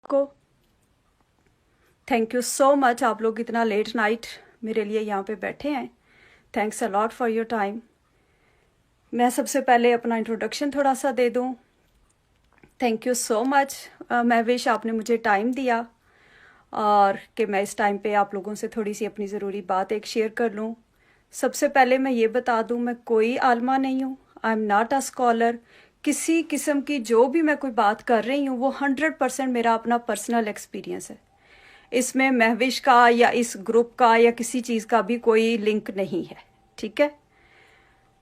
को thank you so much. आप लोग इतना लेट नाइट मेरे लिए यहाँ पे बैठे हैं। Thanks a lot for your time. मैं सबसे पहले अपना इंट्रोडक्शन थोड़ा सा दे दूँ। Thank you so much Mahvish, आपने मुझे टाइम दिया और कि मैं इस टाइम पे आप लोगों से थोड़ी सी अपनी ज़रूरी बात एक शेयर कर लूँ। सबसे पहले मैं ये बता दूँ, मैं कोई आलमा नहीं हूँ। I am not a scholar. किसी किस्म की जो भी मैं कोई बात कर रही हूँ वो 100% मेरा अपना पर्सनल एक्सपीरियंस है। इसमें महविश का या इस ग्रुप का या किसी चीज़ का भी कोई लिंक नहीं है, ठीक है।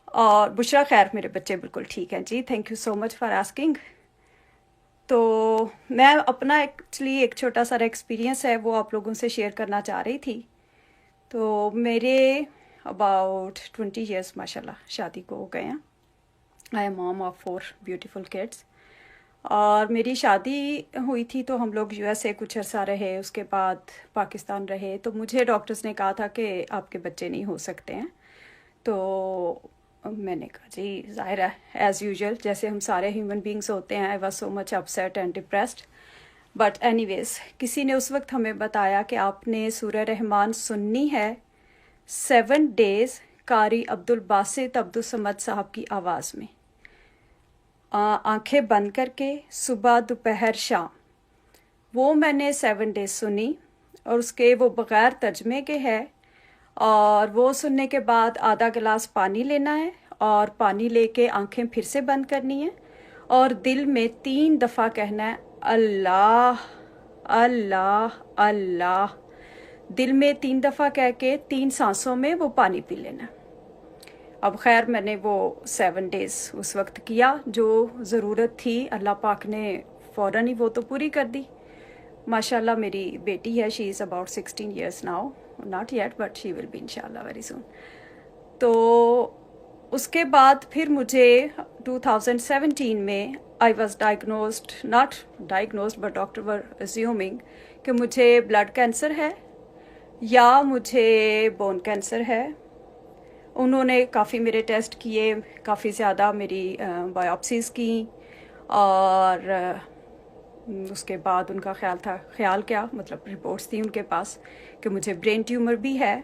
और बुशरा खैर, मेरे बच्चे बिल्कुल ठीक हैं जी। Thank you so much for asking. तो मैं अपना एक्चुअली एक छोटा सा एक्सपीरियंस है वो आप लोगों से शेयर करना चाह रही थी। तो मेरे अबाउट 20 ईयर्स माशाल्लाह शादी को हो गए हैं। I am mom of 4 beautiful kids. और मेरी शादी हुई थी तो हम लोग यूएसए कुछ अर्सा रहे, उसके बाद पाकिस्तान रहे। तो मुझे डॉक्टर्स ने कहा था कि आपके बच्चे नहीं हो सकते हैं। तो मैंने कहा जी ज़ाहिर है, एज़ यूजुअल जैसे हम सारे ह्यूमन बींग्स होते हैं। I was so much upset and depressed. But anyways, किसी ने उस वक्त हमें बताया कि आपने सूरह रहमान सुननी है 7 डेज़ कारी अब्दुल बासित अब्दुल समद साहब की आवाज़ में, आंखें बंद करके, सुबह दोपहर शाम। वो मैंने 7 डेज सुनी और उसके वो बग़ैर तर्जमे के है। और वो सुनने के बाद आधा गिलास पानी लेना है और पानी लेके आंखें फिर से बंद करनी है और दिल में 3 दफ़ा कहना है अल्लाह अल्लाह अल्लाह। दिल में 3 दफ़ा कह के 3 सांसों में वो पानी पी लेना। अब खैर मैंने वो 7 डेज़ उस वक्त किया, जो ज़रूरत थी अल्लाह पाक ने फ़ौरन ही वो तो पूरी कर दी। माशाल्लाह मेरी बेटी है, she is about 16 years now, not yet but she will be इंशाल्लाह वेरी सून। तो उसके बाद फिर मुझे 2017 में I was diagnosed, not diagnosed but doctor were assuming कि मुझे ब्लड कैंसर है या मुझे बोन कैंसर है। उन्होंने काफ़ी मेरे टेस्ट किए, काफ़ी ज़्यादा मेरी बायोप्सीज़ की और उसके बाद उनका ख्याल क्या मतलब रिपोर्ट्स थी उनके पास कि मुझे ब्रेन ट्यूमर भी है।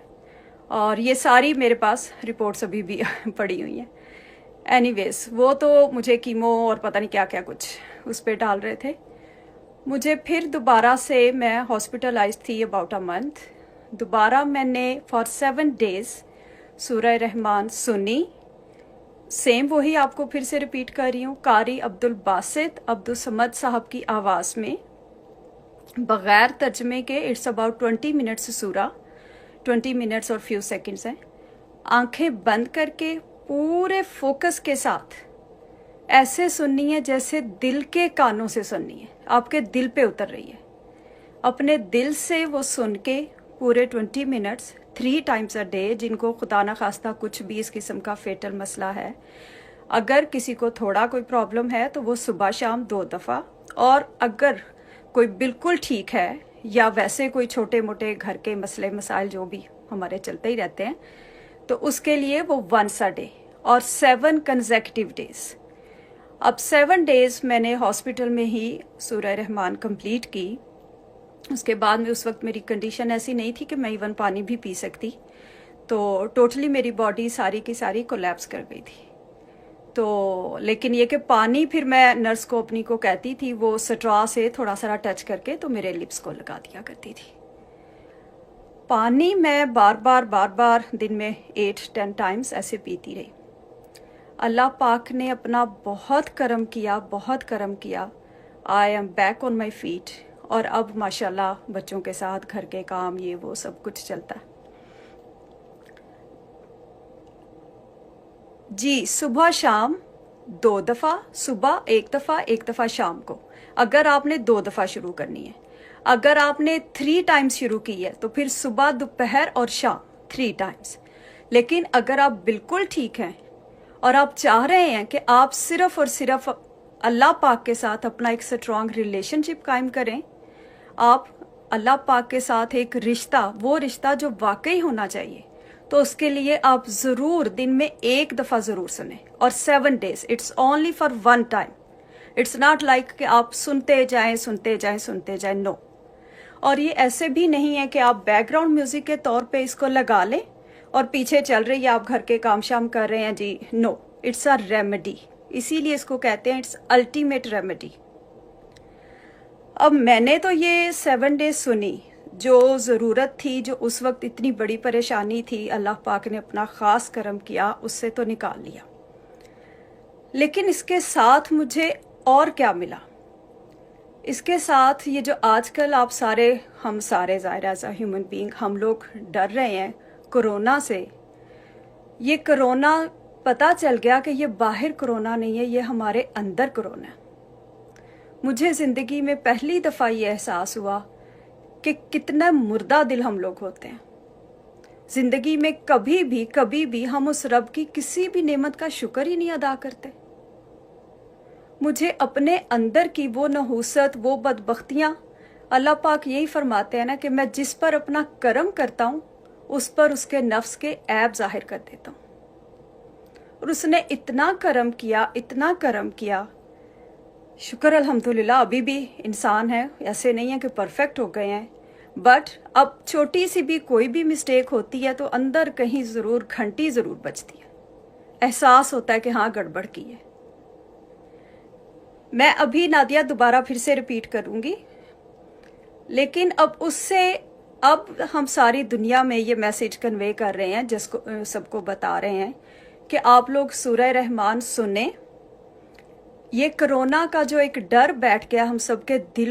और ये सारी मेरे पास रिपोर्ट्स अभी भी पड़ी हुई हैं। एनीवेज, वो तो मुझे कीमो और पता नहीं क्या क्या कुछ उस पर डाल रहे थे। मुझे फिर दोबारा से, मैं हॉस्पिटलाइज थी अबाउट अ मंथ। दोबारा मैंने फॉर 7 डेज़ सूरह रहमान सुनी। सेम वही आपको फिर से रिपीट कर रही हूँ, कारी अब्दुल बासित अब्दुल समद साहब की आवाज़ में बग़ैर तर्जमे के। इट्स अबाउट 20 मिनट्स सूरा, 20 मिनट्स और फ्यू सेकंड्स हैं। आंखें बंद करके पूरे फोकस के साथ ऐसे सुननी है जैसे दिल के कानों से सुननी है, आपके दिल पे उतर रही है। अपने दिल से वो सुन के पूरे 20 मिनट्स 3 टाइम्स अ डे। जिनको खुदा न खास्ता कुछ भी इस किस्म का फेटल मसला है, अगर किसी को थोड़ा कोई प्रॉब्लम है तो वो सुबह शाम 2 दफ़ा। और अगर कोई बिल्कुल ठीक है या वैसे कोई छोटे मोटे घर के मसले मसाइल जो भी हमारे चलते ही रहते हैं, तो उसके लिए वो 1 अ डे और 7 कंसेक्यूटिव डेज। अब 7 डेज़ मैंने हॉस्पिटल में ही सूरह रहमान कंप्लीट की। उसके बाद में उस वक्त मेरी कंडीशन ऐसी नहीं थी कि मैं इवन पानी भी पी सकती। तो टोटली मेरी बॉडी सारी की सारी कोलैप्स कर गई थी। तो लेकिन ये कि पानी फिर मैं नर्स को अपनी को कहती थी वो स्ट्रॉ से थोड़ा सा टच करके तो मेरे लिप्स को लगा दिया करती थी। पानी मैं बार बार दिन में 8-10 टाइम्स ऐसे पीती रही। अल्लाह पाक ने अपना बहुत करम किया, बहुत करम किया। I am back on my feet. और अब माशाल्लाह बच्चों के साथ घर के काम ये वो सब कुछ चलता है जी। सुबह शाम 2 दफ़ा, सुबह 1 दफ़ा, 1 दफ़ा शाम को। अगर आपने 2 दफ़ा शुरू करनी है। अगर आपने 3 टाइम्स शुरू की है तो फिर सुबह दोपहर और शाम 3 टाइम्स। लेकिन अगर आप बिल्कुल ठीक हैं और आप चाह रहे हैं कि आप सिर्फ और सिर्फ अल्लाह पाक के साथ अपना एक स्ट्रॉन्ग रिलेशनशिप कायम करें, आप अल्लाह पाक के साथ एक रिश्ता, वो रिश्ता जो वाकई होना चाहिए, तो उसके लिए आप ज़रूर दिन में 1 दफ़ा ज़रूर सुने। और 7 days, it's only for 1 time, it's not like कि आप सुनते जाएं सुनते जाएं सुनते जाएं, नो। और ये ऐसे भी नहीं है कि आप बैकग्राउंड म्यूजिक के तौर पे इसको लगा लें और पीछे चल रही है, आप घर के काम शाम कर रहे हैं जी, नो, इट्स अ रेमेडी। इसीलिए इसको कहते हैं इट्स अल्टीमेट रेमेडी। अब मैंने तो ये 7 डेज सुनी, जो ज़रूरत थी, जो उस वक्त इतनी बड़ी परेशानी थी, अल्लाह पाक ने अपना ख़ास करम किया, उससे तो निकाल लिया। लेकिन इसके साथ मुझे और क्या मिला? इसके साथ ये जो आजकल आप सारे, हम सारे ज़ाहिर एज अ ह्यूमन बीइंग हम लोग डर रहे हैं कोरोना से। ये कोरोना पता चल गया कि ये बाहर कोरोना नहीं है, ये हमारे अंदर कोरोना है। मुझे ज़िंदगी में पहली दफ़ा ये एहसास हुआ कि कितना मुर्दा दिल हम लोग होते हैं। ज़िंदगी में कभी भी हम उस रब की किसी भी नेमत का शुक्र ही नहीं अदा करते। मुझे अपने अंदर की वो नहूसत, वो बदबख्तियाँ, अल्लाह पाक यही फरमाते हैं ना कि मैं जिस पर अपना करम करता हूँ उस पर उसके नफ्स के ऐब जाहिर कर देता हूँ। और उसने इतना करम किया, इतना करम किया, शुक्र अल्हम्दुलिल्लाह। अभी भी इंसान है, ऐसे नहीं है कि परफेक्ट हो गए हैं, बट अब छोटी सी भी कोई भी मिस्टेक होती है तो अंदर कहीं ज़रूर घंटी ज़रूर बजती है, एहसास होता है कि हाँ गड़बड़ की है। मैं अभी नादिया दोबारा फिर से रिपीट करूँगी, लेकिन अब उससे, अब हम सारी दुनिया में ये मैसेज कन्वे कर रहे हैं, जिसको सबको बता रहे हैं कि आप लोग सूरह रहमान सुने। ये कोरोना का जो एक डर बैठ गया हम सबके दिलों